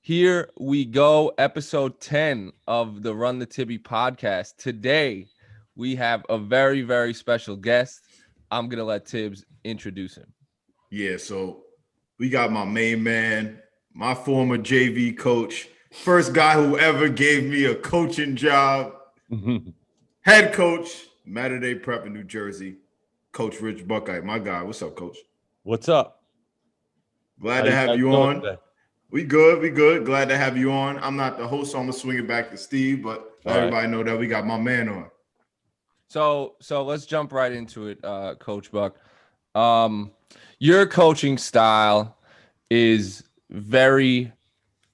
Here we go, episode 10 of the Run the Tibby podcast. Today, we have a very, very special guest. I'm going to let Tibbs introduce him. Yeah, so we got my main man, my former JV coach, first guy who ever gave me a coaching job, head coach, Mater Dei Prep in New Jersey, Coach Rich Buckheit. My guy, what's up, Coach? What's up? Glad to have you on. We good. Glad to have you on. I'm not the host, so I'm gonna swing it back to Steve, but everybody know that we got my man on. So let's jump right into it, Coach Buck. Your coaching style is very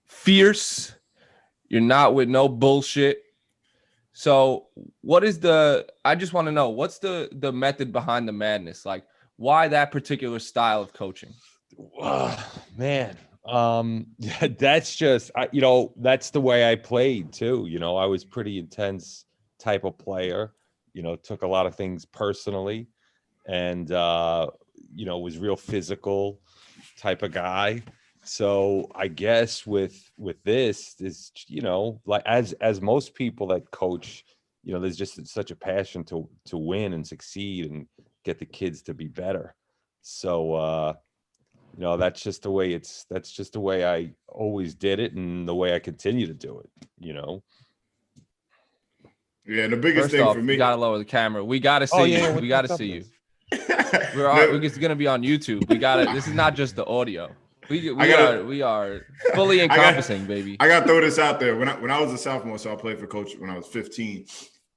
fierce. You're not with no bullshit. So I just want to know, what's the method behind the madness? Like, why that particular style of coaching? Man, that's just, that's the way I played too. I was pretty intense type of player, took a lot of things personally and, was real physical type of guy. So I guess with this is, like as most people that coach, there's just such a passion to win and succeed and get the kids to be better. So, that's just the way I always did it and the way I continue to do it, Yeah, the biggest thing for me. You gotta lower the camera. We gotta see you. We gotta see you. It's gonna be on YouTube. This is not just the audio. We are fully encompassing, baby. I gotta throw this out there. When I was a sophomore, so I played for Coach when I was 15.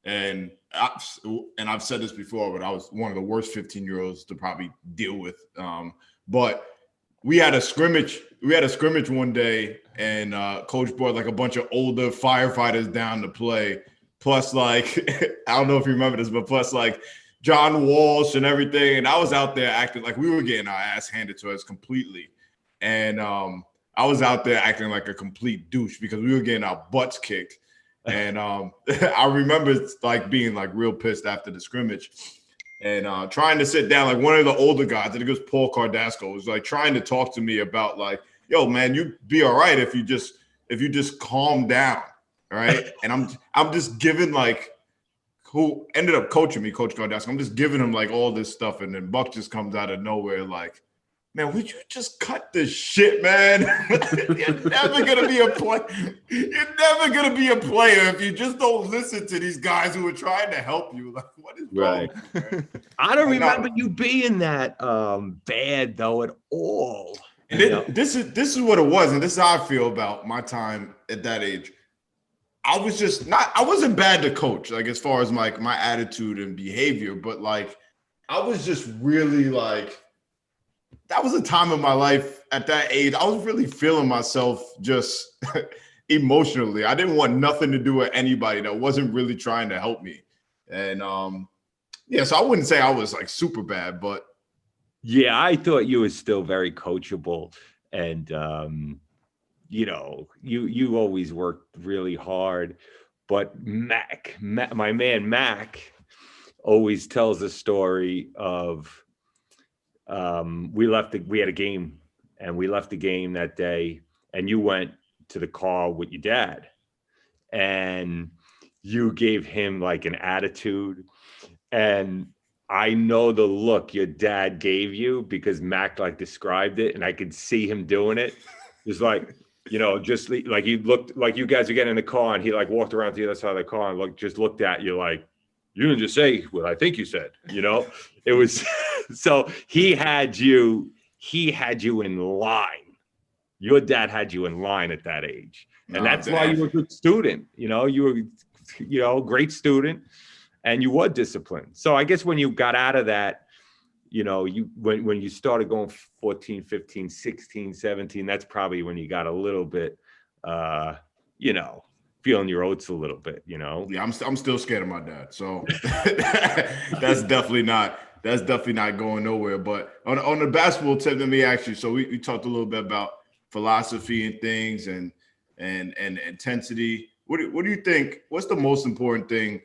And I've said this before, but I was one of the worst 15-year-olds to probably deal with. But we had a scrimmage. One day, and Coach brought like a bunch of older firefighters down to play. Plus, like I don't know if you remember this, but plus like John Walsh and everything. And I was out there acting like we were getting our ass handed to us completely. And I was out there acting like a complete douche because we were getting our butts kicked. And I remember like being like real pissed after the scrimmage and trying to sit down. Like one of the older guys, I think it was Paul Cardasco, was like trying to talk to me about like, yo, man, you'd be all right if you just calm down. All right. And I'm just giving like who ended up coaching me, Coach Cardasco. I'm just giving him like all this stuff. And then Buck just comes out of nowhere like, man, would you just cut this shit, man? You're never gonna be a player. You're never gonna be a player if you just don't listen to these guys who are trying to help you. Like, what is wrong with you, man? I don't remember you being that bad though at all. And this is what it was, and this is how I feel about my time at that age. I wasn't bad to coach, like as far as like my attitude and behavior, but like I was just really like. That was a time of my life at that age. I was really feeling myself just emotionally. I didn't want nothing to do with anybody that wasn't really trying to help me. And so I wouldn't say I was like super bad, but yeah, I thought you were still very coachable. And you always worked really hard. But Mac, my man Mac, always tells the story of we had a game and we left the game that day and you went to the car with your dad and you gave him like an attitude. And I know the look your dad gave you because Mac like described it and I could see him doing it. It's like, just like you looked like you guys are getting in the car and he like walked around to the other side of the car and just looked at you like, you didn't just say what I think you said, it was so he had you in line. Your dad had you in line at that age. And that's why you were a good student. You were, great student and you were disciplined. So I guess when you got out of that, when you started going 14, 15, 16, 17, that's probably when you got a little bit, feeling your oats a little bit, Yeah, I'm still scared of my dad. So that's definitely not going nowhere. But on the basketball tip, let me ask you. So we talked a little bit about philosophy and things and intensity. What do you think? What's the most important thing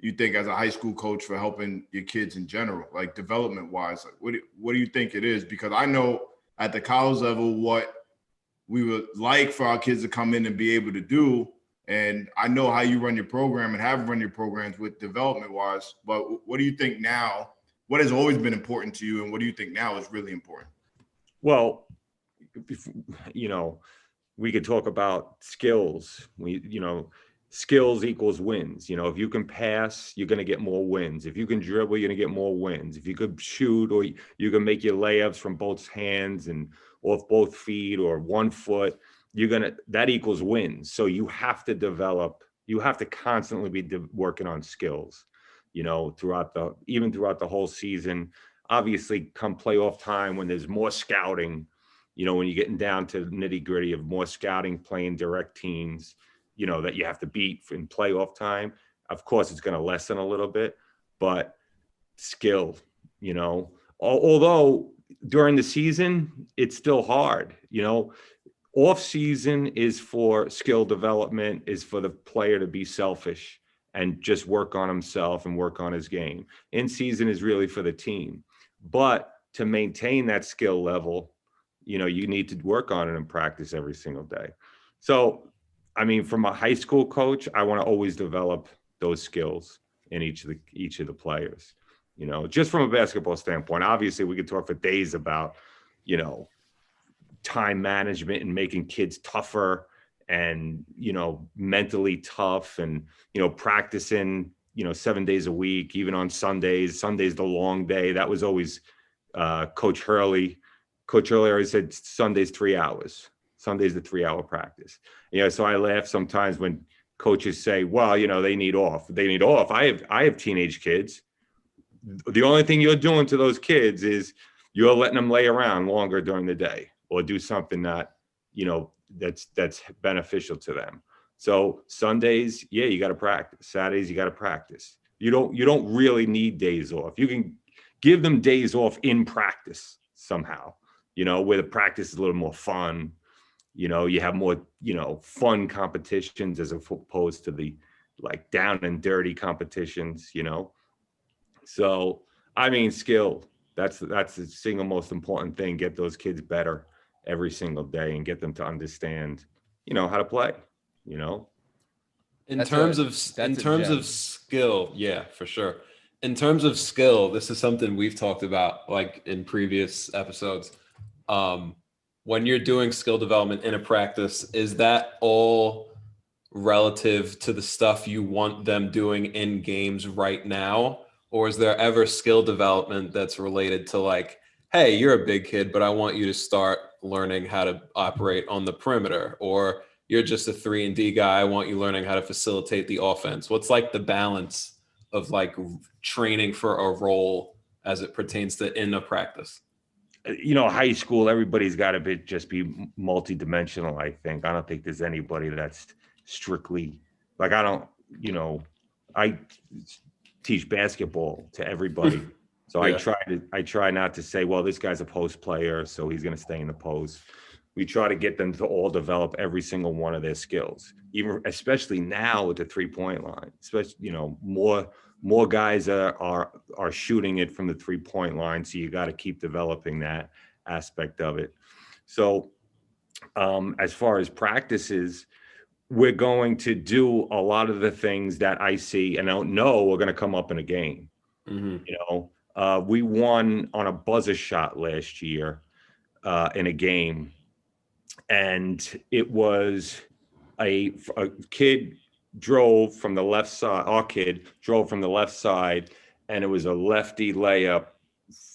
you think as a high school coach for helping your kids in general, like development wise? Like what do you think it is? Because I know at the college level what we would like for our kids to come in and be able to do. And I know how you run your program and have run your programs with development wise, but what do you think now? What has always been important to you, and what do you think now is really important? Well, we could talk about skills. Skills equals wins. If you can pass, you're going to get more wins. If you can dribble, you're going to get more wins. If you could shoot, or you can make your layups from both hands and off both feet or 1 foot, that equals wins. So you have to constantly be working on skills, throughout the whole season. Obviously, come playoff time, when there's more scouting, when you're getting down to the nitty gritty of more scouting, playing direct teams, that you have to beat in playoff time. Of course, it's going to lessen a little bit, but skill, although during the season, it's still hard, off season is for skill development, is for the player to be selfish and just work on himself and work on his game. In season is really for the team, but to maintain that skill level, you need to work on it and practice every single day. So, from a high school coach, I want to always develop those skills in each of the players, just from a basketball standpoint. Obviously, we could talk for days about, time management and making kids tougher and, mentally tough and, practicing, 7 days a week, even on Sundays. Sunday's the long day. That was always Coach Hurley. Coach Hurley always said Sunday's 3 hours. Sunday's the 3-hour practice. So I laugh sometimes when coaches say, well, they need off. They need off. I have teenage kids. The only thing you're doing to those kids is you're letting them lay around longer during the day or do something that, that's beneficial to them. So Sundays, yeah, you got to practice. Saturdays, you got to practice. You don't really need days off. You can give them days off in practice somehow, where the practice is a little more fun. You have more, fun competitions as opposed to the down and dirty competitions, So, skill, that's the single most important thing. Get those kids better every single day and get them to understand, how to play, In terms of skill, yeah, for sure. In terms of skill, this is something we've talked about in previous episodes. When you're doing skill development in a practice, is that all relative to the stuff you want them doing in games right now? Or is there ever skill development that's related to hey, you're a big kid, but I want you to start learning how to operate on the perimeter, or you're just a 3-and-D guy, I want you learning how to facilitate the offense? What's the balance of training for a role as it pertains to in a practice? High school, everybody's got to just be multidimensional. I don't think there's anybody that's strictly I teach basketball to everybody. So yeah. I try not to say, well, this guy's a post player, so he's going to stay in the post. We try to get them to all develop every single one of their skills, especially now with the 3-point line. Especially, more guys are shooting it from the 3-point line, so you got to keep developing that aspect of it. So, as far as practices, we're going to do a lot of the things that I see and don't know are going to come up in a game. Mm-hmm. We won on a buzzer shot last year in a game, and it was a kid drove from the left side. Our kid drove from the left side, and it was a lefty layup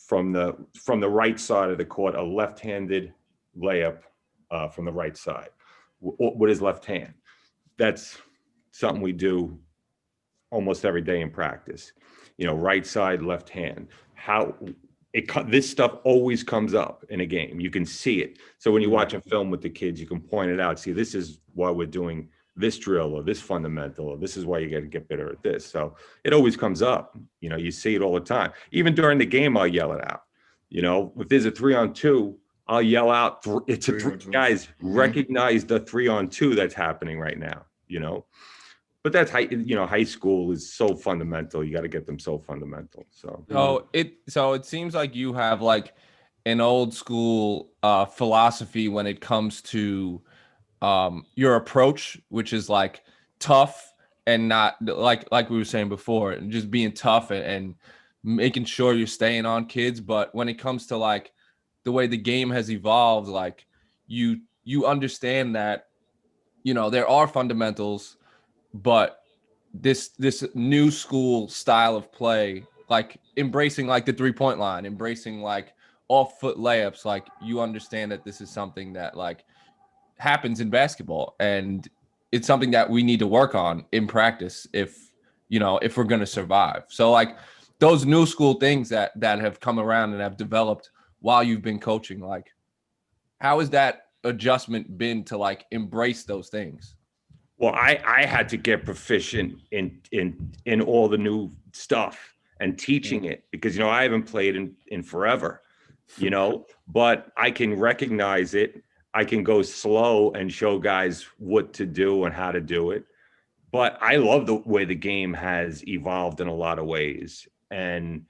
from the right side of the court, a left-handed layup from the right side with his left hand. That's something we do almost every day in practice. Right side, left hand. This stuff always comes up in a game. You can see it. So when you watch a film with the kids, you can point it out. See, this is why we're doing this drill or this fundamental, or this is why you got to get better at this. So it always comes up. You see it all the time. Even during the game, I'll yell it out. If there's a 3-on-2, I'll yell out, it's a 3, guys, recognize the 3-on-2 that's happening right now, But that's high school is so fundamental. You got to get them so fundamental. So it seems like you have an old school philosophy when it comes to your approach, which is like tough and not like we were saying before, and just being tough and making sure you're staying on kids. But when it comes to like the way the game has evolved, like you understand that, you know, there are fundamentals, but this new school style of play, like embracing like the 3-point line, embracing like off foot layups, like you understand that this is something that like happens in basketball, and it's something that we need to work on in practice if, you know, if we're going to survive. So like those new school things that have come around and have developed while you've been coaching, like how has that adjustment been to like embrace those things? Well, I had to get proficient in all the new stuff and teaching it, because, you know, I haven't played in forever, you know, but I can recognize it. I can go slow and show guys what to do and how to do it. But I love the way the game has evolved in a lot of ways. And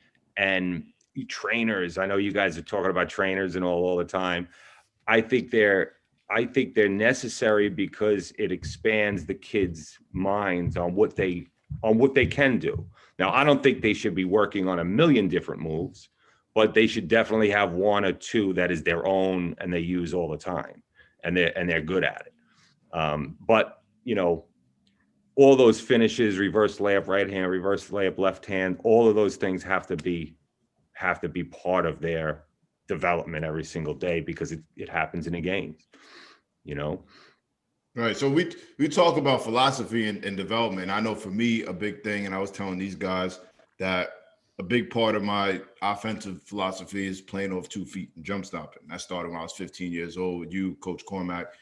trainers, I know you guys are talking about trainers and all the time. I think they're necessary because it expands the kids' minds on what they can do. Now, I don't think they should be working on a million different moves, but they should definitely have one or two that is their own and they use all the time, and they're good at it. But, you know, all those finishes, reverse layup right hand, reverse layup left hand, all of those things have to be part of their development every single day, because it happens in a game, you know? Right. So we talk about philosophy and development. I know for me, a big thing, and I was telling these guys that a big part of my offensive philosophy is playing off 2 feet and jump stopping. That started when I was 15 years old with you, Coach Cormac,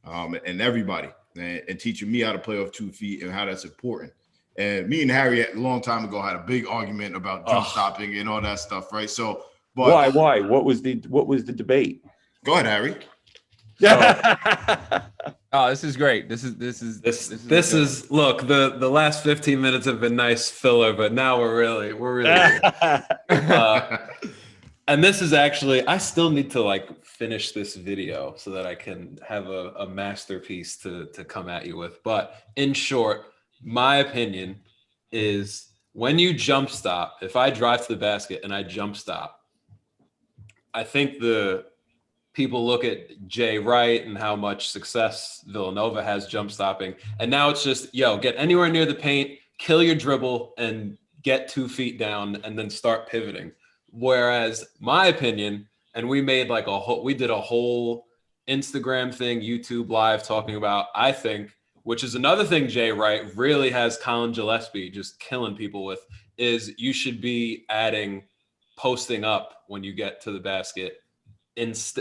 and everybody, and teaching me how to play off 2 feet and how that's important. And me and Harry a long time ago had a big argument about jump stopping and all that stuff, right? So, but why? What was the debate? Go ahead, Harry. Oh, this is great. This is look, the last 15 minutes have been nice filler, but now we're really and this is actually, I still need to like finish this video so that I can have a masterpiece to come at you with. But in short, my opinion is when you jump stop, if I drive to the basket and I jump stop, I think the people look at Jay Wright and how much success Villanova has jump stopping. And now it's just, get anywhere near the paint, kill your dribble and get 2 feet down and then start pivoting. Whereas my opinion, and we made like we did a whole Instagram thing, YouTube live talking about, I think, which is another thing Jay Wright really has Colin Gillespie just killing people with, is you should be adding posting up when you get to the basket.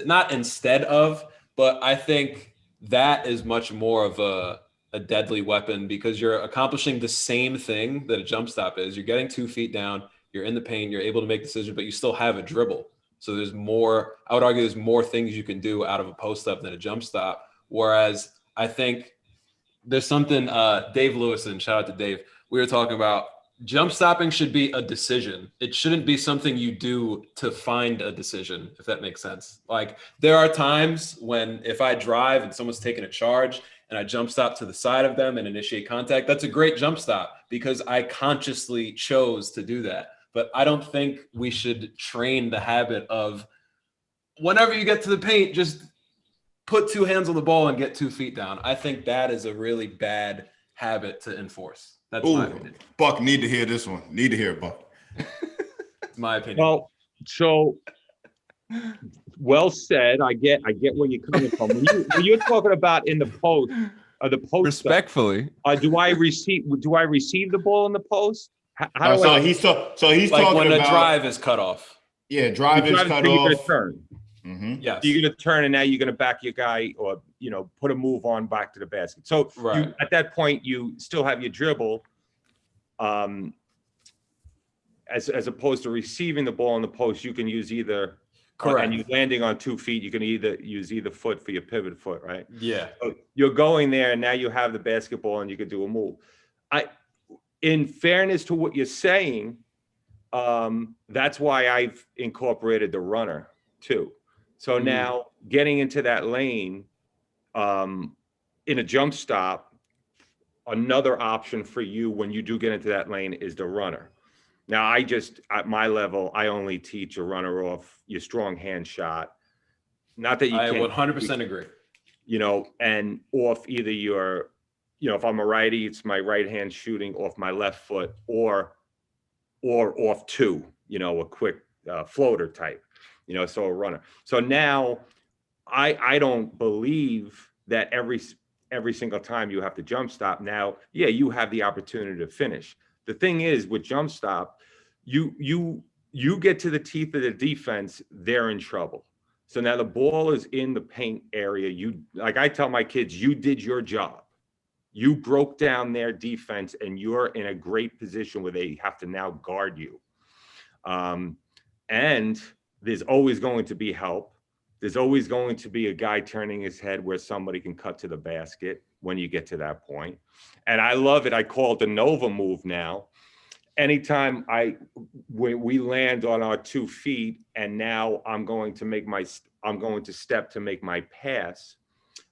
Not instead of, but I think that is much more of a deadly weapon, because you're accomplishing the same thing that a jump stop is. You're getting 2 feet down, you're in the paint, you're able to make decisions, but you still have a dribble. So there's more, I would argue there's more things you can do out of a post up than a jump stop. Whereas I think there's something, Dave Lewison, shout out to Dave, we were talking about jump stopping should be a decision. It shouldn't be something you do to find a decision, if that makes sense. Like there are times when if I drive and someone's taking a charge and I jump stop to the side of them and initiate contact, that's a great jump stop because I consciously chose to do that. But I don't think we should train the habit of whenever you get to the paint, just put 2 hands on the ball and get 2 feet down. I think that is a really bad habit to enforce. That's my opinion. Buck, need to hear this one. Need to hear it, Buck. It's my opinion. Well, so well said. I get where you're coming from. When you're talking about in the post, the post. Respectfully, do I receive the ball in the post? He's talking when about a drive is cut off. Yeah, drive is cut so off. You're going to turn. Mm-hmm. Yes. You're going to turn, and now you're going to back your guy, or put a move on back to the basket. So right. at that point, you still have your dribble, as opposed to receiving the ball in the post. You can use either. Correct. And you're landing on 2 feet. You can use either foot for your pivot foot, right? Yeah. So you're going there, and now you have the basketball, and you can do a move. In fairness to what you're saying, that's why I've incorporated the runner. 2. So now getting into that lane in a jump stop, another option for you when you do get into that lane is the runner. Now, at my level, I only teach a runner off your strong hand shot. Not that you I can't. 100% agree. And off either your, if I'm a righty, it's my right hand shooting off my left foot, or off 2, a quick floater type, so a runner. So now I don't believe that every single time you have to jump stop. Now, you have the opportunity to finish. The thing is, with jump stop, you get to the teeth of the defense, they're in trouble. So now the ball is in the paint area. Like I tell my kids, you did your job. You broke down their defense, and you're in a great position where they have to now guard you. And there's always going to be help. There's always going to be a guy turning his head where somebody can cut to the basket when you get to that point. And I love it. I call it the Nova move now. Anytime we land on our 2 feet, and now I'm going to step to make my pass,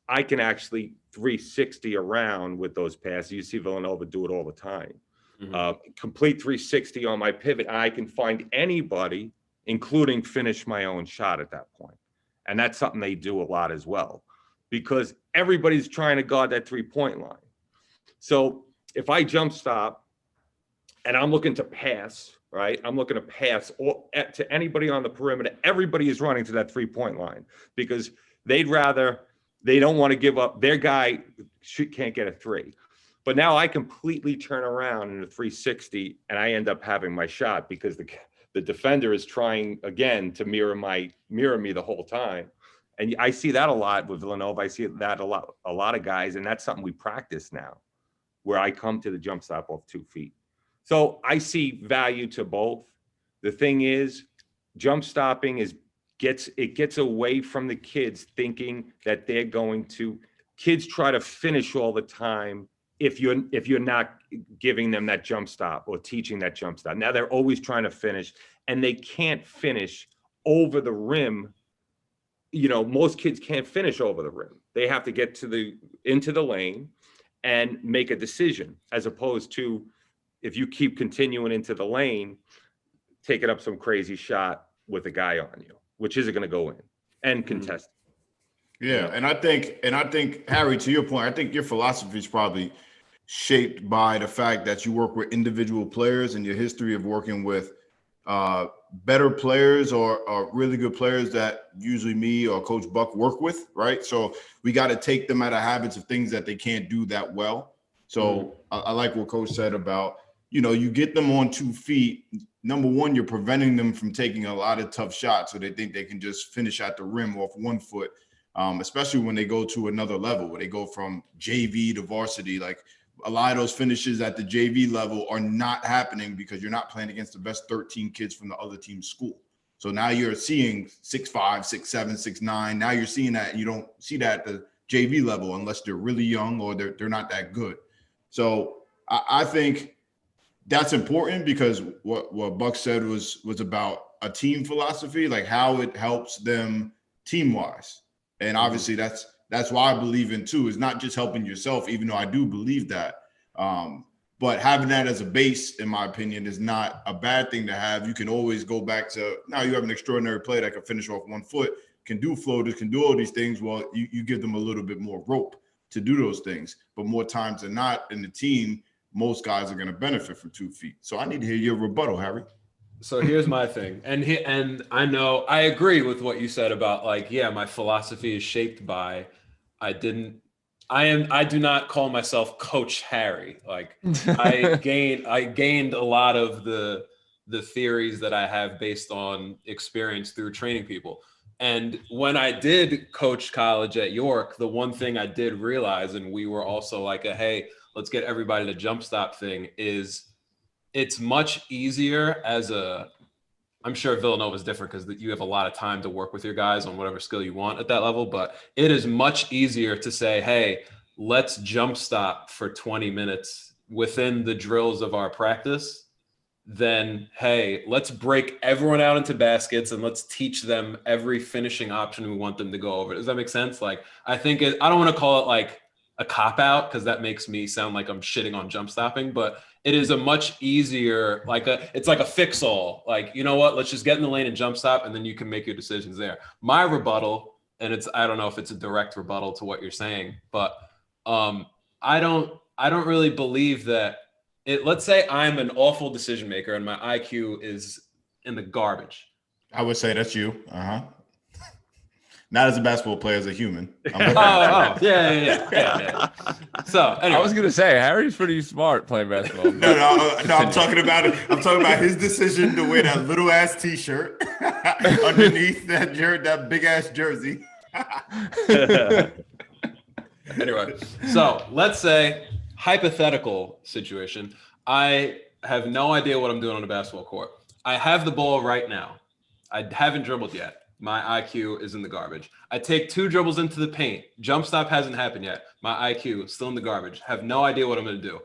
I can actually 360 around with those passes. You see Villanova do it all the time. Complete 360 on my pivot. I can find anybody, including finish my own shot at that point. And that's something they do a lot as well, because everybody's trying to guard that 3-point line. So if I jump stop and I'm looking to pass, right? I'm looking to pass to anybody on the perimeter. Everybody is running to that 3-point line because they don't want to give up. Their guy can't get a 3. But now I completely turn around in a 360 and I end up having my shot because the defender is trying again to mirror me the whole time. And I see that a lot with Villanova. I see that a lot of guys, and that's something we practice now, where I come to the jump stop off 2 feet. So I see value to both. The thing is, jump stopping gets away from the kids thinking that they're going to. Kids try to finish all the time if you're not giving them that jump stop or teaching that jump stop. Now they're always trying to finish, and they can't finish over the rim. Most kids can't finish over the rim. They have to get into the lane and make a decision, as opposed to if you keep continuing into the lane, taking up some crazy shot with a guy on you, which isn't going to go in and contest. Yeah, and I think Harry, to your point, I think your philosophy is probably shaped by the fact that you work with individual players and your history of working with better players or really good players that usually me or Coach Buck work with, right? So we got to take them out of habits of things that they can't do that well. So I like what Coach said about, you get them on 2 feet. Number one, you're preventing them from taking a lot of tough shots, so they think they can just finish at the rim off 1 foot, especially when they go to another level, where they go from JV to varsity. Like, a lot of those finishes at the JV level are not happening because you're not playing against the best 13 kids from the other team's school. So now you're seeing 6'5", 6'7", 6'9". Now you're seeing that, and you don't see that at the JV level unless they're really young or they're not that good. So I think that's important, because what Buck said was about a team philosophy, like how it helps them team-wise. And obviously that's why I believe in too, is not just helping yourself, even though I do believe that. But having that as a base, in my opinion, is not a bad thing to have. You can always go back to, now you have an extraordinary player that can finish off 1 foot, can do floaters, can do all these things. Well, you give them a little bit more rope to do those things. But more times than not in the team, most guys are going to benefit from 2 feet. So I need to hear your rebuttal, Harry. So here's my thing. And I know I agree with what you said about, like, my philosophy is shaped by, I do not call myself Coach Harry. Like, I gained a lot of the theories that I have based on experience through training people. And when I did coach college at York, the one thing I did realize, and we were also like hey, let's get everybody to jump stop thing, is it's much easier I'm sure Villanova is different because you have a lot of time to work with your guys on whatever skill you want at that level, but it is much easier to say, hey, let's jump stop for 20 minutes within the drills of our practice than, hey, let's break everyone out into baskets and let's teach them every finishing option we want them to go over. Does that make sense? Like, I think I don't want to call it like a cop out because that makes me sound like I'm shitting on jump stopping, but it is a much easier, it's like a fix all. Like, you know what? Let's just get in the lane and jump stop, and then you can make your decisions there. My rebuttal, and I don't know if it's a direct rebuttal to what you're saying, but I don't really believe that let's say I'm an awful decision maker and my IQ is in the garbage. I would say that's you. Not as a basketball player, as a human. Yeah. So anyway. I was gonna say Harry's pretty smart playing basketball. No. I'm talking about it. I'm talking about his decision to wear that little ass T-shirt underneath that big ass jersey. Anyway, so let's say hypothetical situation. I have no idea what I'm doing on a basketball court. I have the ball right now. I haven't dribbled yet. My IQ is in the garbage. I take 2 dribbles into the paint. Jump stop hasn't happened yet. My IQ is still in the garbage. Have no idea what I'm going to do.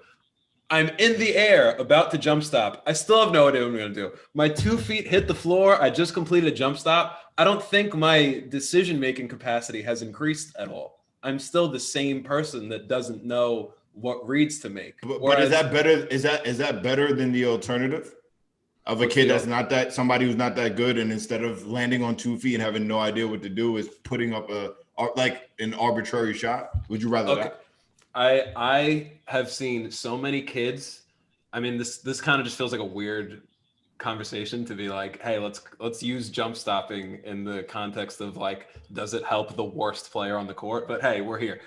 I'm in the air about to jump stop. I still have no idea what I'm going to do. My 2 feet hit the floor. I just completed a jump stop. I don't think my decision-making capacity has increased at all. I'm still the same person that doesn't know what reads to make. But is that better? Is that better than the alternative of a kid that's somebody who's not that good, and instead of landing on 2 feet and having no idea what to do, is putting up an arbitrary shot? Would you rather that? I have seen so many kids. I mean, this kind of just feels like a weird conversation to be like, hey, let's use jump stopping in the context of like, does it help the worst player on the court? But hey, we're here.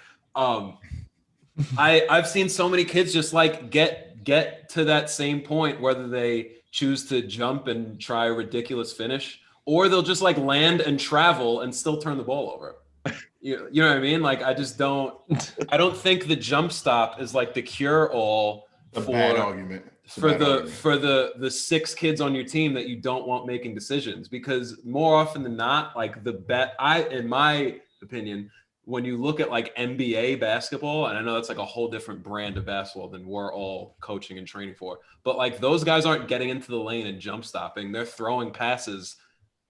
I've seen so many kids just like get to that same point, whether they choose to jump and try a ridiculous finish, or they'll just like land and travel and still turn the ball over. You know what I mean? Like, I don't think the jump stop is like the cure all bad argument. For the 6 kids on your team that you don't want making decisions, because more often than not, like in my opinion, when you look at like NBA basketball, and I know that's like a whole different brand of basketball than we're all coaching and training for, but like those guys aren't getting into the lane and jump stopping. They're throwing passes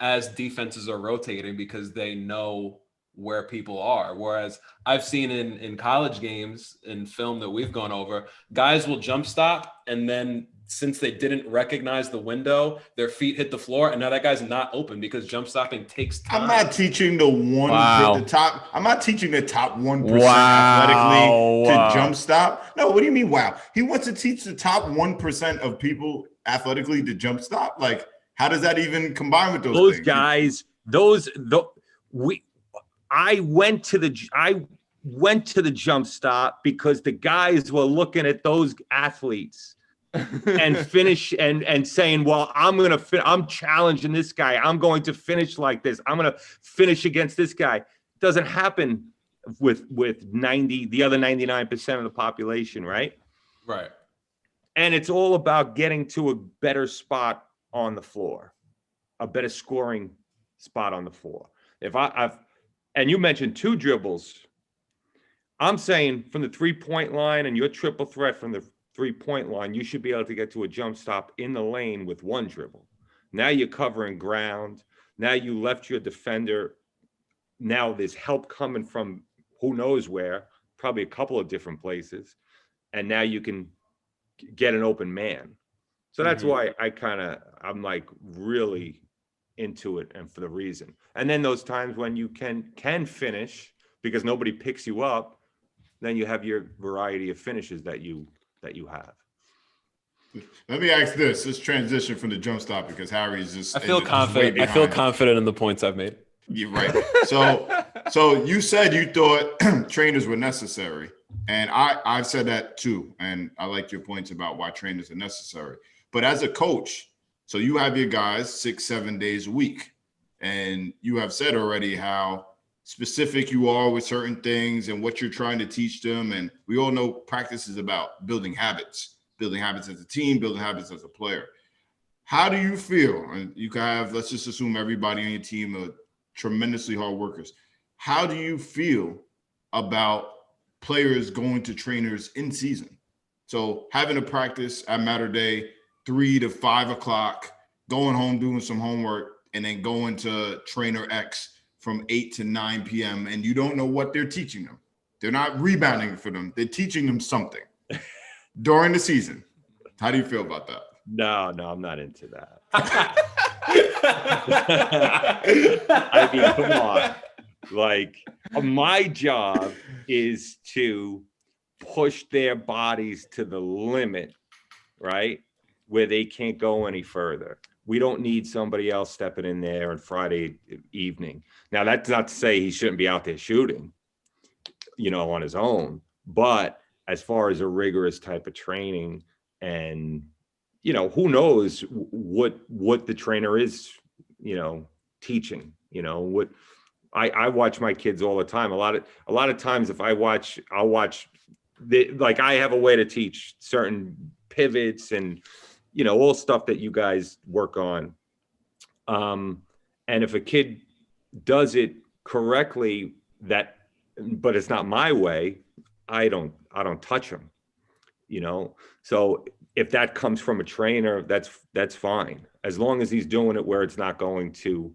as defenses are rotating because they know where people are. Whereas I've seen in college games, in film that we've gone over, guys will jump stop, and then since they didn't recognize the window, their feet hit the floor, and now that guy's not open because jump stopping takes time. I'm not teaching the top 1% athletically to jump stop. No, what do you mean? Wow. He wants to teach the top 1% of people athletically to jump stop. Like, how does that even combine with those things? Guys, I went to the jump stop because the guys were looking at those athletes and finish and saying, well, I'm challenging this guy. I'm going to finish like this. I'm going to finish against this guy. It doesn't happen with the other 99% of the population, right? Right. And it's all about getting to a better spot on the floor, a better scoring spot on the floor. And you mentioned 2 dribbles. I'm saying from the 3-point line and your triple threat from the 3-point line, you should be able to get to a jump stop in the lane with 1 dribble. Now you're covering ground. Now you left your defender. Now there's help coming from who knows where, probably a couple of different places. And now you can get an open man. So that's why I'm like really into it, and for the reason. And then those times when you can finish because nobody picks you up, then you have your variety of finishes that you have. Let me ask this. Let's transition from the jump stop because Harry's just. I feel confident. I feel confident in the points I've made. You're right. So you said you thought trainers were necessary, and I've said that too. And I like your points about why trainers are necessary. But as a coach, so you have your guys 6-7 days a week, and you have said already how specific you are with certain things and what you're trying to teach them. And we all know practice is about building habits as a team, building habits as a player. How do you feel? And you can have, let's just assume everybody on your team are tremendously hard workers. How do you feel about players going to trainers in season? So having a practice at Mater Dei 3 to 5 o'clock, going home, doing some homework, and then going to trainer X from 8 to 9 p.m. and you don't know what they're teaching them. They're not rebounding for them. They're teaching them something during the season. How do you feel about that? No, I'm not into that. I mean, come on. Like, my job is to push their bodies to the limit, right? Where they can't go any further. We don't need somebody else stepping in there on Friday evening. Now, that's not to say he shouldn't be out there shooting, on his own. But as far as a rigorous type of training, and, who knows what the trainer is, teaching, what I watch my kids all the time. A lot of times if I'll watch like I have a way to teach certain pivots and, all stuff that you guys work on. And if a kid does it correctly, but it's not my way, I don't touch them, So if that comes from a trainer, that's fine. As long as he's doing it where it's not going to,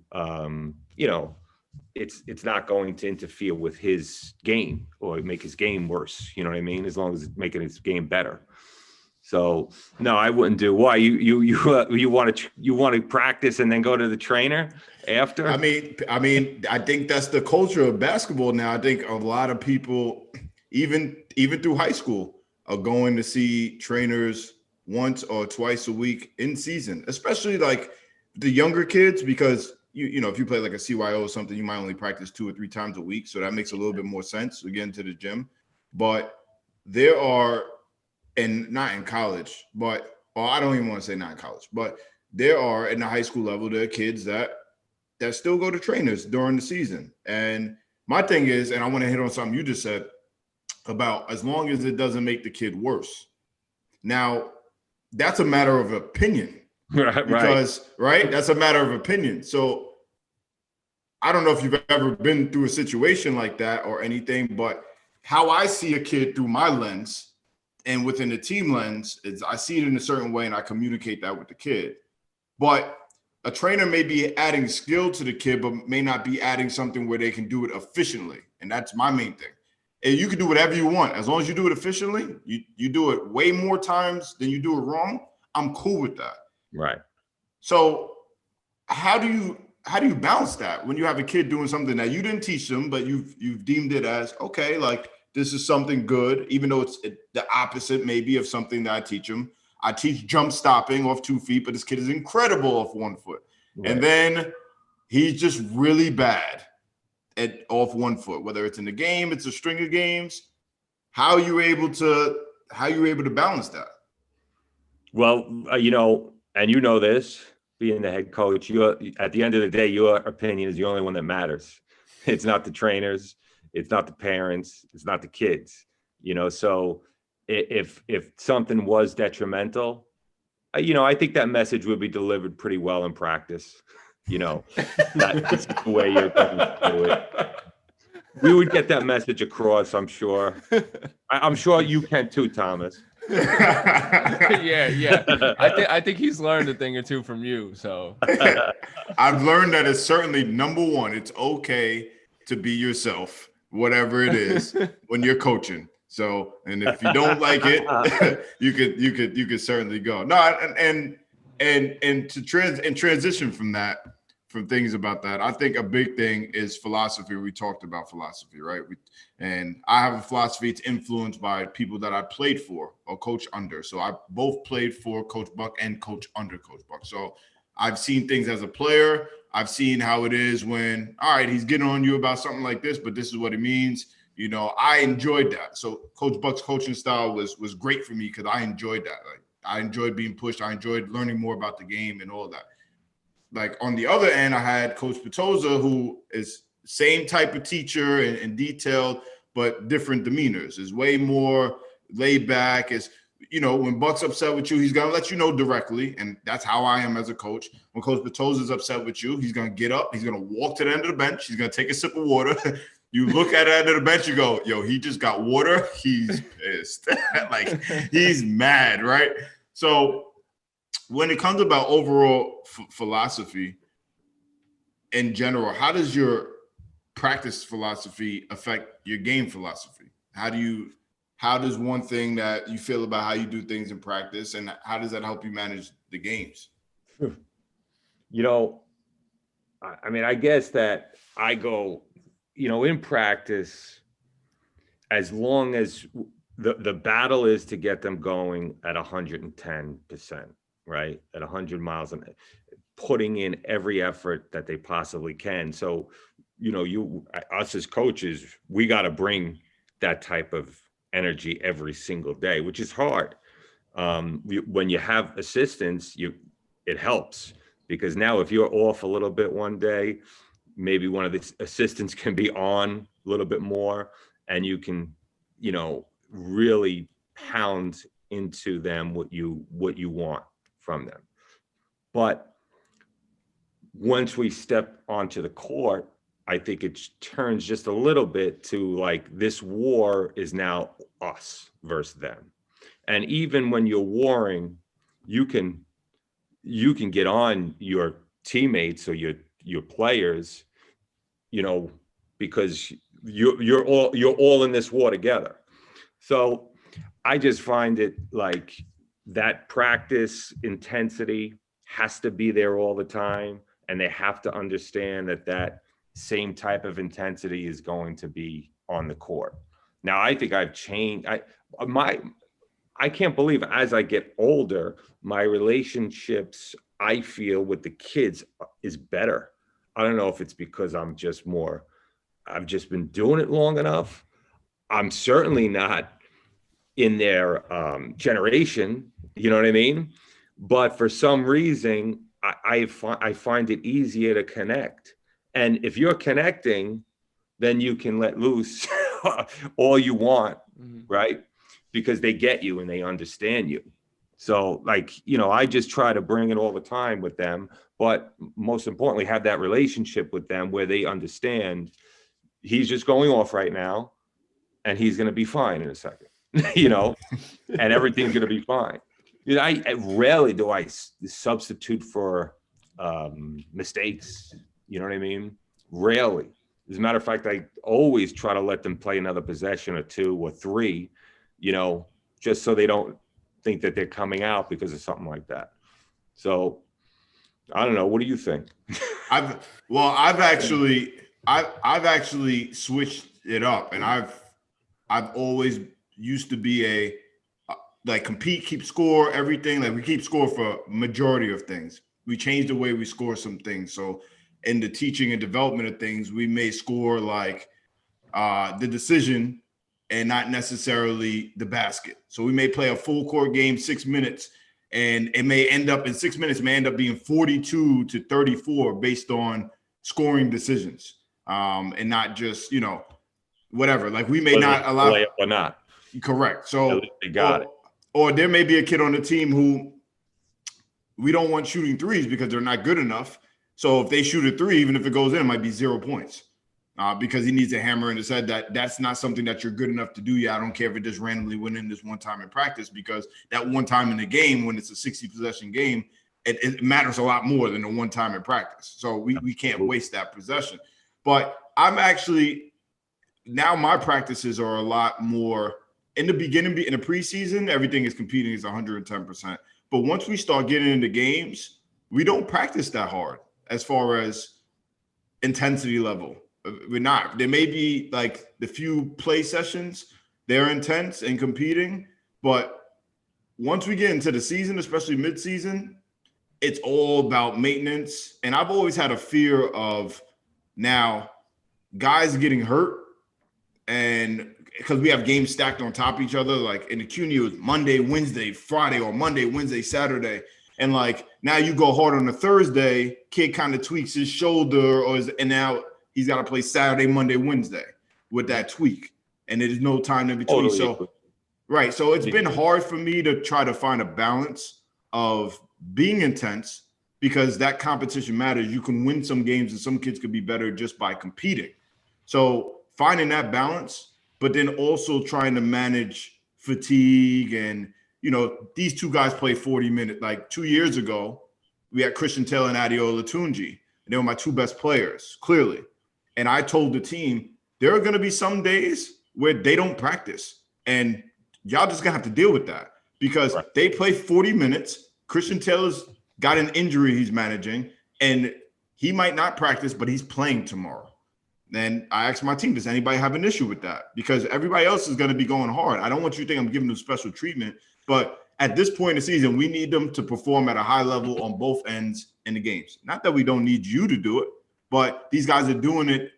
it's not going to interfere with his game or make his game worse. You know what I mean? As long as it's making his game better. So no, I wouldn't do. Why you want to practice and then go to the trainer after? I mean, I think that's the culture of basketball now. I think a lot of people, even through high school, are going to see trainers once or twice a week in season, especially like the younger kids, because if you play like a CYO or something, you might only practice 2 or 3 times a week. So that makes a little bit more sense to get into the gym. But there are, and not in college, or I don't even want to say not in college, but there are in the high school level, there are kids that still go to trainers during the season. And my thing is, and I want to hit on something you just said about as long as it doesn't make the kid worse. Now, that's a matter of opinion. Because, right? That's a matter of opinion. So I don't know if you've ever been through a situation like that or anything, but how I see a kid through my lens and within the team lens is I see it in a certain way and I communicate that with the kid. But a trainer may be adding skill to the kid, but may not be adding something where they can do it efficiently. And that's my main thing. And you can do whatever you want. As long as you do it efficiently, you do it way more times than you do it wrong. I'm cool with that. Right. So how do you balance that when you have a kid doing something that you didn't teach them, but you've deemed it as, okay, like this is something good, even though it's the opposite maybe of something that I teach them. I teach jump stopping off 2 feet, but this kid is incredible off 1 foot. Right. And then he's just really bad at off 1 foot, whether it's in the game, it's a string of games. How are you able to balance that? Well, and this, being the head coach, at the end of the day, your opinion is the only one that matters. It's not the trainers, it's not the parents, it's not the kids, so if something was detrimental, I think that message would be delivered pretty well in practice. That's the way you're going to do it. We would get that message across, I'm sure. I'm sure you can too, Thomas. Yeah. I think he's learned a thing or two from you. So I've learned that it's certainly number one. It's okay to be yourself, whatever it is, when you're coaching. So, and if you don't like it, you could certainly go. No, and to transition from things about that, I think a big thing is philosophy. We talked about philosophy, right? And I have a philosophy. It's influenced by people that I played for or coach under. So I both played for Coach Buck and coach under Coach Buck. So I've seen things as a player. I've seen how it is when, all right, he's getting on you about something like this, but this is what it means. I enjoyed that. So Coach Buck's coaching style was great for me because I enjoyed that. Like I enjoyed being pushed. I enjoyed learning more about the game and all that. Like on the other end, I had Coach Petoza, who is same type of teacher and detailed, but different demeanors. Is way more laid back. Is when Buck's upset with you, he's gonna let you know directly, and that's how I am as a coach. When Coach Petoza is upset with you, he's gonna get up, he's gonna walk to the end of the bench, he's gonna take a sip of water. You look at the end of the bench, you go, yo, he just got water. He's pissed. Like he's mad, right? So when it comes about overall philosophy in general, how does your practice philosophy affect your game philosophy? How does one thing that you feel about how you do things in practice, and how does that help you manage the games? You know, I mean, I guess that I go, in practice, as long as the battle is to get them going at 110%, right? At 100 miles an hour, putting in every effort that they possibly can. So, us as coaches, we got to bring that type of energy every single day, which is hard. When you have assistants, it helps, because now if you're off a little bit one day, maybe one of the assistants can be on a little bit more, and you can, really pound into them what you want from them. But once we step onto the court, I think it turns just a little bit to like, this war is now us versus them. And even when you're warring, you can get on your teammates or your players, because you're all in this war together. So I just find it like that practice intensity has to be there all the time, and they have to understand that same type of intensity is going to be on the court. Now, I think I've changed. I can't believe, as I get older, my relationships, I feel, with the kids is better. I don't know if it's because I've just been doing it long enough. I'm certainly not in their generation, you know what I mean? But for some reason, I find it easier to connect. And if you're connecting, then you can let loose all you want, right? Because they get you and they understand you. So I just try to bring it all the time with them, but most importantly, have that relationship with them where they understand he's just going off right now and he's going to be fine in a second, and everything's going to be fine. I rarely do I substitute for mistakes. You know what I mean? Rarely. As a matter of fact, I always try to let them play another possession or two or three, just so they don't think that they're coming out because of something like that. So I don't know. What do you think? I've actually switched it up, and I've always used to be compete, keep score, everything. Like, we keep score for majority of things. We changed the way we score some things. So in the teaching and development of things, we may score the decision and not necessarily the basket. So we may play a full court game, 6 minutes, and it may end up in 6 minutes, may end up being 42 to 34 based on scoring decisions, and not just, whatever. Like, we may not allow play or not. Correct. So they got it. Or there may be a kid on the team who we don't want shooting threes because they're not good enough. So if they shoot a three, even if it goes in, it might be 0 points. Because he needs a hammer in his head that's not something that you're good enough to do yet. I don't care if it just randomly went in this one time in practice, because that one time in the game, when it's a 60 possession game, it matters a lot more than the one time in practice. So we can't waste that possession. But now my practices are a lot more. In the beginning, in the preseason, everything is competing is 110%. But once we start getting into games, we don't practice that hard as far as intensity level. We're not. There may be like the few play sessions, they're intense and competing. But once we get into the season, especially mid-season, it's all about maintenance. And I've always had a fear of now guys getting hurt, and because we have games stacked on top of each other, like in the CUNY, it was Monday, Wednesday, Friday, or Monday, Wednesday, Saturday. And like now you go hard on a Thursday, kid kind of tweaks his shoulder, and now he's got to play Saturday, Monday, Wednesday with that tweak. And there's no time in between. So it's been hard for me to try to find a balance of being intense, because that competition matters. You can win some games and some kids could be better just by competing. So finding that balance, but then also trying to manage fatigue and these two guys play 40 minutes. Like 2 years ago, we had Christian Taylor and Adeola Tunji, and they were my two best players, clearly. And I told the team, there are going to be some days where they don't practice, and y'all just going to have to deal with that because they play 40 minutes. Christian Taylor's got an injury he's managing, and he might not practice, but he's playing tomorrow. Then I asked my team, does anybody have an issue with that? Because everybody else is going to be going hard. I don't want you to think I'm giving them special treatment, but at this point in the season, we need them to perform at a high level on both ends in the games. Not that we don't need you to do it, but these guys are doing it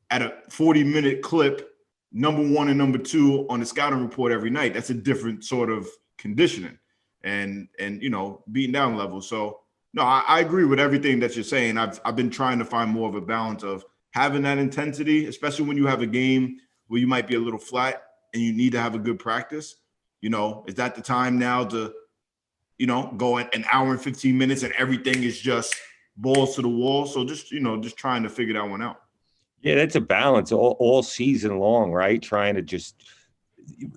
at a 40-minute clip, number one and number two on the scouting report every night. That's a different sort of conditioning and beating down level. So, no, I agree with everything that you're saying. I've been trying to find more of a balance of having that intensity, especially when you have a game where you might be a little flat and you need to have a good practice. Is that the time now to, go an hour and 15 minutes and everything is just balls to the wall? So just trying to figure that one out. Yeah, that's a balance all season long, right? Trying to just,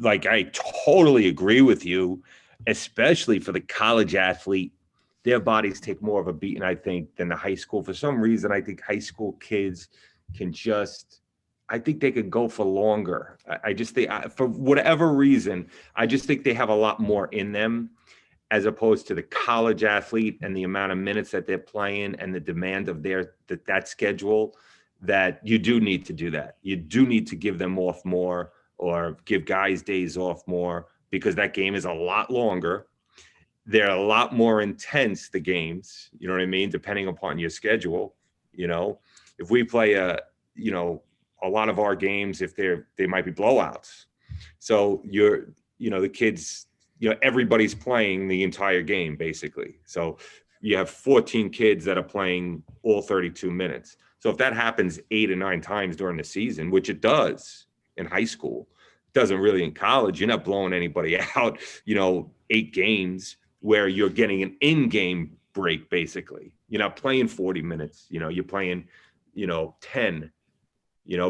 like, I totally agree with you, especially for the college athlete. Their bodies take more of a beating, I think, than the high school. For some reason, I think high school kids can I think they could go for longer. I just think, for whatever reason, I just think they have a lot more in them as opposed to the college athlete and the amount of minutes that they're playing and the demand of that schedule, that you do need to do that. You do need to give them off more or give guys days off more because that game is a lot longer. They're a lot more intense, the games, you know what I mean? Depending upon your schedule, if we play a lot of our games, if they might be blowouts. So the kids, everybody's playing the entire game basically. So you have 14 kids that are playing all 32 minutes. So if that happens 8 or 9 times during the season, which it does in high school, it doesn't really in college, you're not blowing anybody out, 8 games where you're getting an in-game break, basically. You're not playing 40 minutes, you're playing, 10,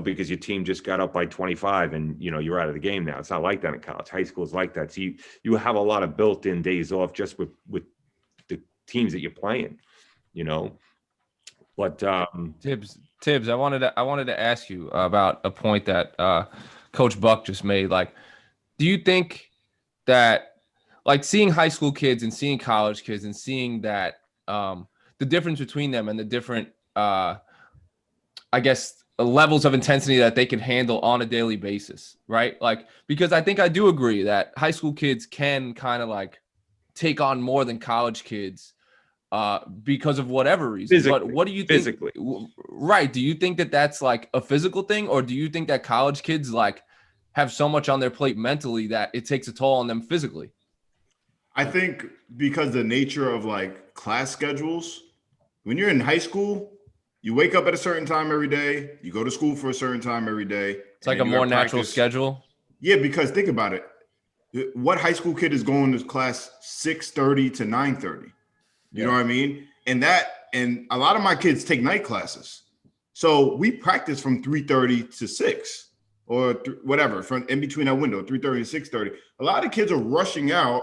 because your team just got up by 25 and, you're out of the game now. It's not like that in college. High school is like that. So you have a lot of built-in days off just with the teams that you're playing, But Tibbs, I wanted to ask you about a point that Coach Buck just made. Like, do you think that, like, seeing high school kids and seeing college kids and seeing that the difference between them and the different, levels of intensity that they can handle on a daily basis, right? Like, because I think I do agree that high school kids can kind of like take on more than college kids because of whatever reason. Physically, but what do you think? Right. Do you think that that's like a physical thing, or do you think that college kids like have so much on their plate mentally that it takes a toll on them physically? I think because the nature of like class schedules, when you're in high school, you wake up at a certain time every day, you go to school for a certain time every day. It's like a more natural schedule. Yeah, because think about it. What high school kid is going to class 6:30 to 9:30? You know what I mean? And a lot of my kids take night classes. So we practice from 3:30 to 6 or whatever, from in between that window, 3:30 to 6:30. A lot of kids are rushing out,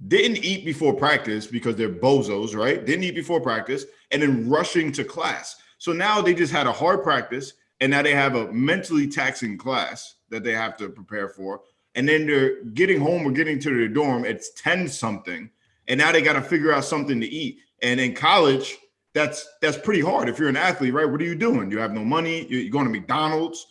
didn't eat before practice because they're bozos, right? Didn't eat before practice and then rushing to class. So now they just had a hard practice and now they have a mentally taxing class that they have to prepare for. And then they're getting home or getting to their dorm. It's 10 something. And now they got to figure out something to eat. And in college, that's pretty hard. If you're an athlete, right? What are you doing? You have no money. You're going to McDonald's.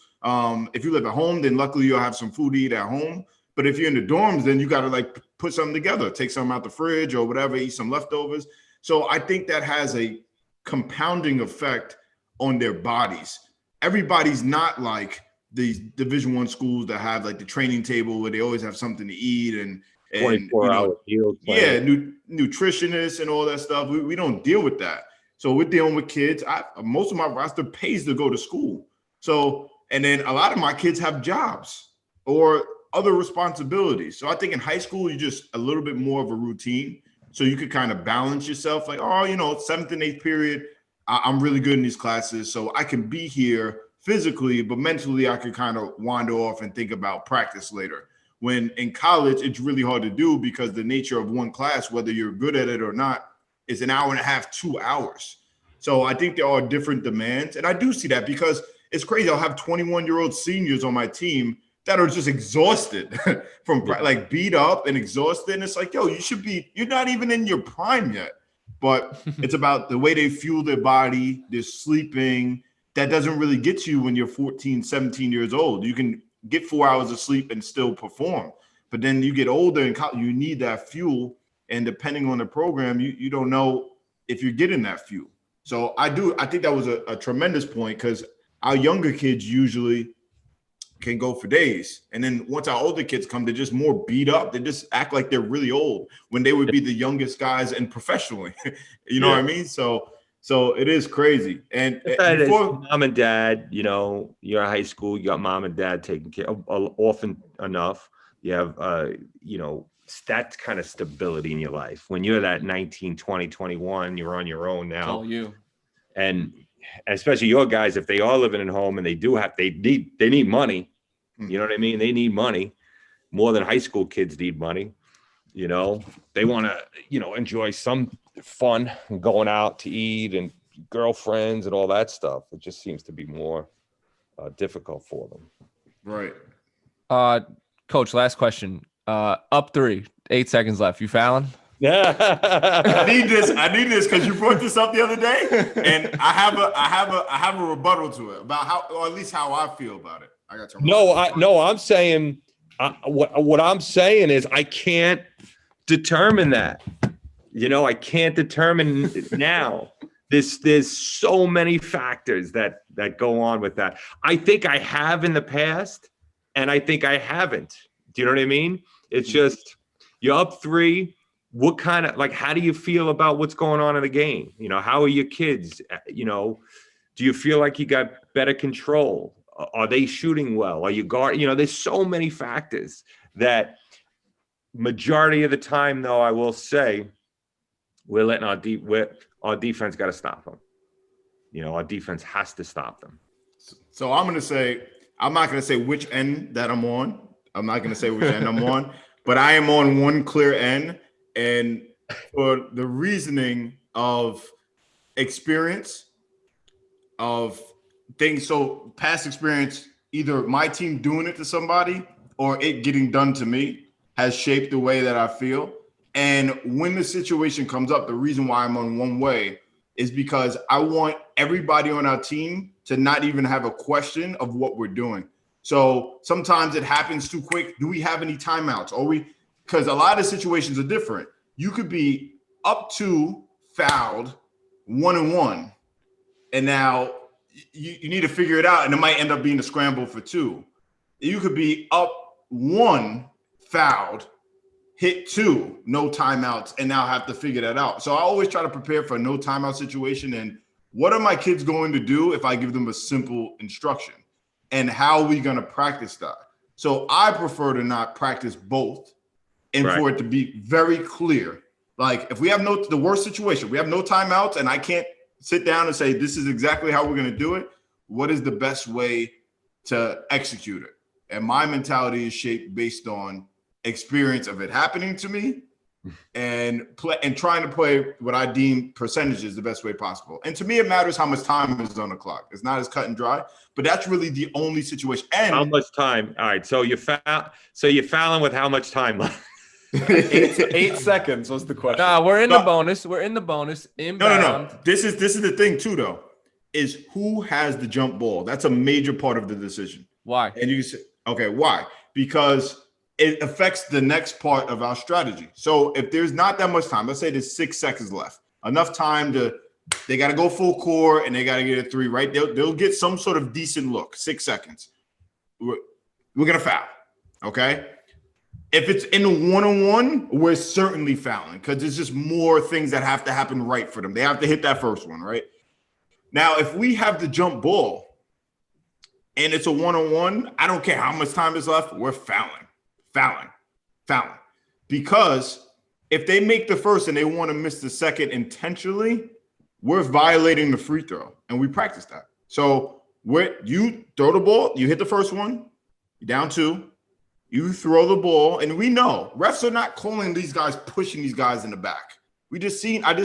If you live at home, then luckily you'll have some food to eat at home. But if you're in the dorms, then you got to like put something together, take something out the fridge or whatever, eat some leftovers. So I think that has a compounding effect on their bodies. Everybody's not like these Division I schools that have like the training table where they always have something to eat and 24-hour meals. Yeah, nutritionists and all that stuff. We don't deal with that. So we're dealing with kids. Most of my roster pays to go to school. So, and then a lot of my kids have jobs or other responsibilities. So I think in high school, you're just a little bit more of a routine. So you could kind of balance yourself like, 7th and 8th period, I'm really good in these classes. So I can be here physically, but mentally I could kind of wander off and think about practice later. When in college, it's really hard to do because the nature of one class, whether you're good at it or not, is an hour and a half, 2 hours. So I think there are different demands. And I do see that because it's crazy. I'll have 21-year-old seniors on my team that are just exhausted from like beat up and exhausted. And it's like, yo, you're not even in your prime yet. But it's about the way they fuel their body, they're sleeping. That doesn't really get to you when you're 14, 17 years old. You can get 4 hours of sleep and still perform. But then you get older and you need that fuel. And depending on the program, you don't know if you're getting that fuel. So I think that was a tremendous point because our younger kids usually can go for days. And then once our older kids come, they're just more beat up. They just act like they're really old when they would be the youngest guys and professionally. You know what I mean? So it is crazy. And before mom and dad, you know, you're in high school, you got mom and dad taking care of often enough. You have, you know, that kind of stability in your life. When you're that 19, 20, 21, you're on your own now. It's all you. And especially your guys, if they are living at home and they need money, you know what I mean? They need money more than high school kids need money. You know, they want to, you know, enjoy some fun and going out to eat and girlfriends and all that stuff. It just seems to be more difficult for them. Right. Coach, last question. Up 3, 8 seconds left. You fouling? Yeah. I need this because you brought this up the other day, and I have a rebuttal to it about how, or at least how I feel about it. I got to. I'm saying what I'm saying is I can't determine that. You know, I can't determine now. There's so many factors that go on with that. I think I have in the past, and I think I haven't. Do you know what I mean? It's just you're up 3. What kind of, like, how do you feel about what's going on in the game? You know, how are your kids? You know, do you feel like you got better control? Are they shooting well? Are you guard? You know, there's so many factors that majority of the time, though, I will say we're letting our defense got to stop them. You know, our defense has to stop them. So I'm not going to say which end that I'm on. I'm not going to say which end I'm on, but I am on one clear end. And for the reasoning of experience of things, so past experience, either my team doing it to somebody or it getting done to me has shaped the way that I feel. And when the situation comes up, the reason why I'm on one way is because I want everybody on our team to not even have a question of what we're doing. So sometimes it happens too quick. Do we have any timeouts? Because a lot of situations are different. You could be up 2, fouled, 1-1, and now you need to figure it out, and it might end up being a scramble for 2. You could be up 1, fouled, hit 2, no timeouts, and now have to figure that out. So I always try to prepare for a no timeout situation, and what are my kids going to do if I give them a simple instruction? And how are we going to practice that? So I prefer to not practice both. And for it to be very clear, like if we have the worst situation, we have no timeouts and I can't sit down and say, this is exactly how we're going to do it. What is the best way to execute it? And my mentality is shaped based on experience of it happening to me and trying to play what I deem percentages the best way possible. And to me, it matters how much time is on the clock. It's not as cut and dry, but that's really the only situation. And how much time? All right. So you're fouling with how much time left? 8 seconds was the question. Nah, we're in the bonus. We're in the bonus. Inbound. No. This is the thing too, though, is who has the jump ball. That's a major part of the decision. Why? And you say, okay, why? Because it affects the next part of our strategy. So if there's not that much time, let's say there's 6 seconds left, enough time they got to go full core and they got to get a 3, right? They'll get some sort of decent look, 6 seconds. We're going to foul, okay? If it's in a 1-on-1, we're certainly fouling because there's just more things that have to happen right for them. They have to hit that first one, right? Now, if we have the jump ball and it's a 1-on-1, I don't care how much time is left, we're fouling. Because if they make the first and they want to miss the second intentionally, we're violating the free throw, and we practice that. So you throw the ball, you hit the first one, you're down 2, You throw the ball, and we know refs are not calling these guys, pushing these guys in the back. I just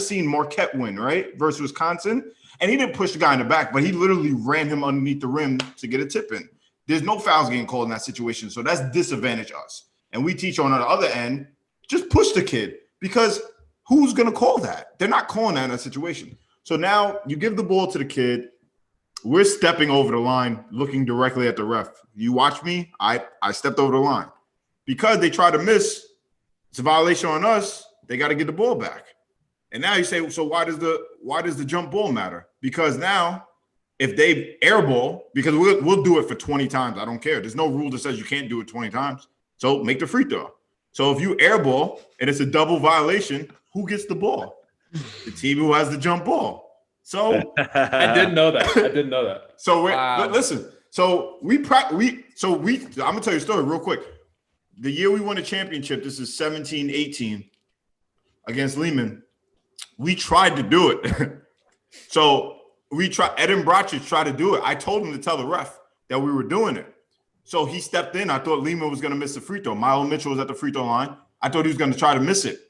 seen Marquette win, right, versus Wisconsin, and he didn't push the guy in the back, but he literally ran him underneath the rim to get a tip in. There's no fouls getting called in that situation, so that's disadvantage us. And we teach on the other end, just push the kid, because who's going to call that? They're not calling that in that situation. So now you give the ball to the kid. We're stepping over the line, looking directly at the ref. You watch me, I stepped over the line. Because they try to miss, it's a violation on us. They got to get the ball back. And now you say, so why does the jump ball matter? Because now if they airball, because we'll do it for 20 times. I don't care. There's no rule that says you can't do it 20 times. So make the free throw. So if you airball and it's a double violation, who gets the ball? The team who has the jump ball. So I didn't know that. So listen. So I'm gonna tell you a story real quick. The year we won a championship, this is 17-18 against Lehman. We tried to do it. So Eden Brachich tried to do it. I told him to tell the ref that we were doing it. So he stepped in. I thought Lehman was going to miss the free throw. Milo Mitchell was at the free throw line. I thought he was going to try to miss it.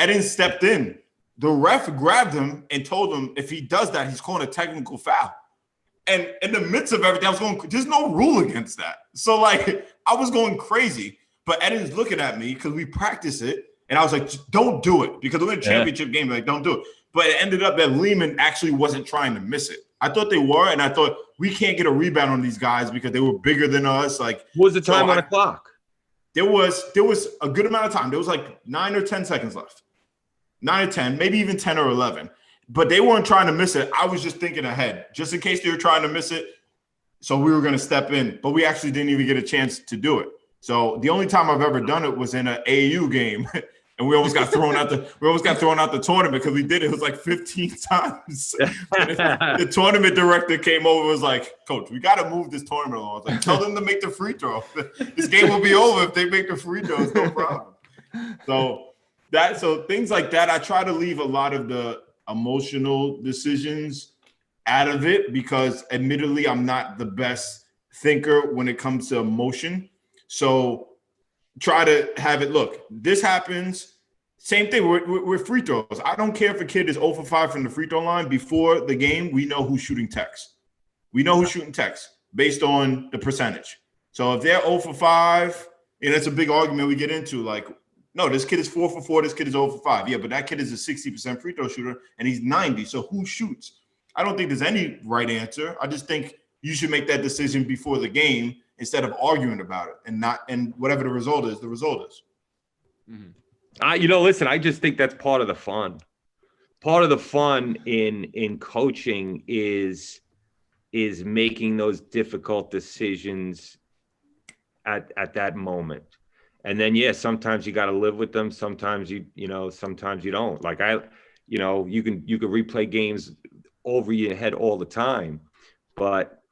Eden stepped in. The ref grabbed him and told him if he does that, he's calling a technical foul. And in the midst of everything, I was going, there's no rule against that. So, like, I was going crazy. But Eden's looking at me because we practice it. And I was like, don't do it. Because we're in a championship game. Like, don't do it. But it ended up that Lehman actually wasn't trying to miss it. I thought they were. And I thought we can't get a rebound on these guys because they were bigger than us. Like, what was the time on the clock? There was a good amount of time. There was like 9 or 10 seconds left. 9 or 10, maybe even 10 or 11. But they weren't trying to miss it. I was just thinking ahead, just in case they were trying to miss it. So we were going to step in. But we actually didn't even get a chance to do it. So the only time I've ever done it was in an AAU game. And we almost got thrown out the tournament because we did it. It was like 15 times. The tournament director came over and was like, Coach, we got to move this tournament along. I was like, tell them to make the free throw. This game will be over if they make the free throws, no problem. So things like that, I try to leave a lot of the emotional decisions out of it because admittedly, I'm not the best thinker when it comes to emotion. So try to have it, look, this happens. Same thing with free throws. I don't care if a kid is 0 for 5 from the free throw line. Before the game, we know who's shooting techs. We know who's shooting techs based on the percentage. So if they're 0 for 5, and it's a big argument we get into, like, no, this kid is 4 for 4, this kid is 0 for 5. Yeah, but that kid is a 60% free throw shooter, and he's 90. So who shoots? I don't think there's any right answer. I just think you should make that decision before the game instead of arguing about it and whatever the result is, the result is. Mm-hmm. Listen, I just think that's part of the fun. Part of the fun in coaching is making those difficult decisions at that moment. And then, sometimes you got to live with them. Sometimes sometimes you don't. Like you can replay games over your head all the time, but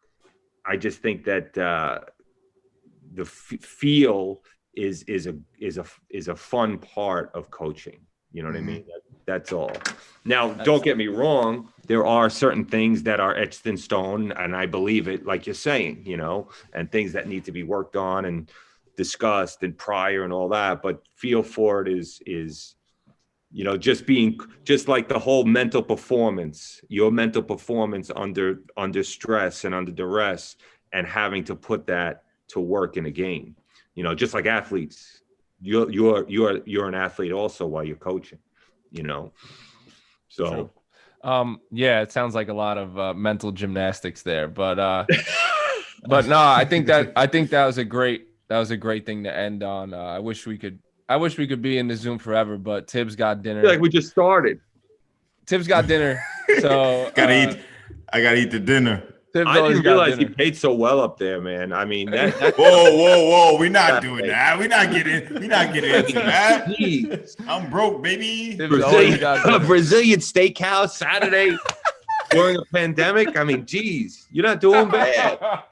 I just think that the feel is a fun part of coaching. You know what I mean? That's all. Now, don't get me wrong. There are certain things that are etched in stone, and I believe it, like you're saying, and things that need to be worked on and discussed and prior and all that. But feel for it is just like the whole mental performance, your mental performance under stress and under duress, and having to put that to work in a game. Just like athletes, you're an athlete also while you're coaching. So. It sounds like a lot of mental gymnastics there, but but no, I think that was a great thing to end on. I wish we could be in the Zoom forever, but Tibbs got dinner. I feel like we just started. Tibbs got dinner, so I gotta eat the dinner. Tibbs I didn't realize he dinner. paid so well up there, man. I mean, whoa, we're not doing that. We're not getting into that. Jeez. I'm broke, baby. Brazilian steakhouse Saturday during a pandemic. I mean, geez, you're not doing bad.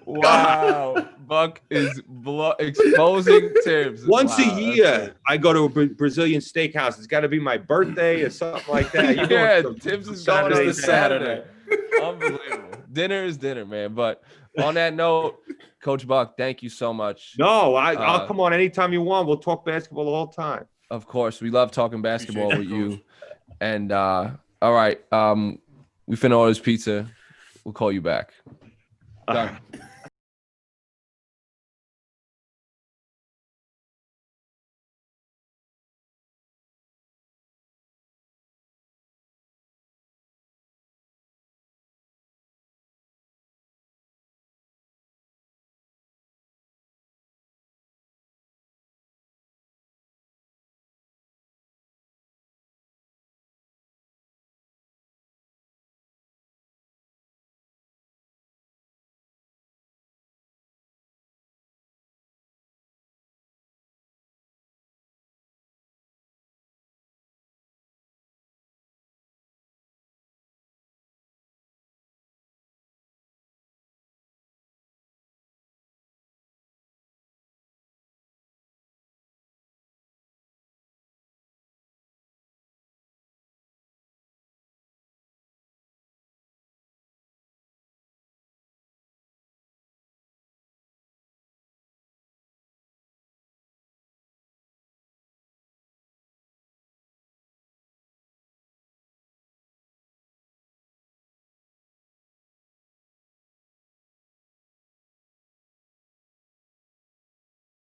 Wow, Buck is exposing Tibbs. Once a year, I go to a Brazilian steakhouse. It's got to be my birthday or something like that. Tibbs is going on Saturday. Unbelievable. Dinner is dinner, man. But On that note, Coach Buck, thank you so much. No, I'll come on anytime you want. We'll talk basketball the whole time. Of course, we love talking basketball with you. And all right, we finna order this pizza. We'll call you back. Done.